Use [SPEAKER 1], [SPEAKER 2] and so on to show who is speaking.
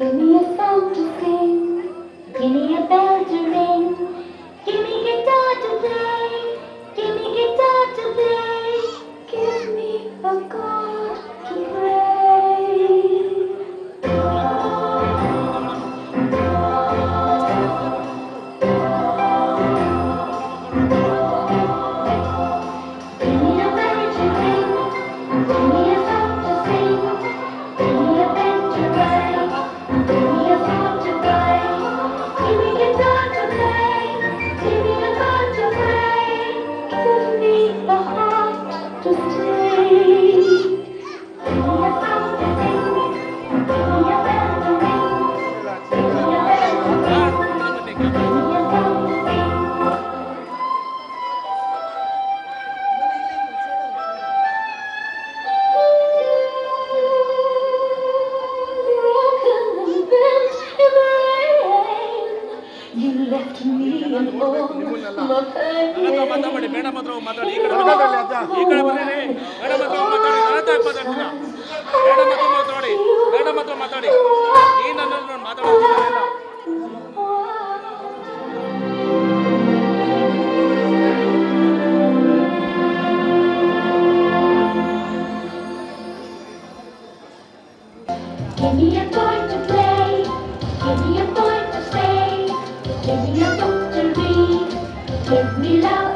[SPEAKER 1] Give me a song to sing, give me a bell to ring, give me guitar to play, give me guitar to play, give me a God to pray. Give me a bell to ring, give me a song to sing, give me a pen to write, give me a song to buy, give me guitar to play, give me a God to pray, give me a heart to stay. Give me a song to sing, give me a bell to ring, give me a bell to ring, give me a song to sing. Broken and bent in the rain, you left me in all my
[SPEAKER 2] ಮಾತಾಡಿ
[SPEAKER 1] pain.
[SPEAKER 2] Madam ಹತ್ರ ಮಾತಾಡಿ. ಈ ಕಡೆ ಬರ್ರಿ, madam ಹತ್ರ ಮಾತಾಡಿ. ನನ್ನ ಮಾತಾಡ್ತಿಲ್ಲ. ಮೇಡಮ್ ಹತ್ರ ಮಾತಾಡಿ, ಮೇಡಮ್ ಹತ್ರ ಮಾತಾಡಿ. ನೀನು ನನ್ನ ಮಾತಾಡೋದಿಲ್ಲ.
[SPEAKER 1] Give me a toy to play, give me a boy to stay, give me a book to read, give me love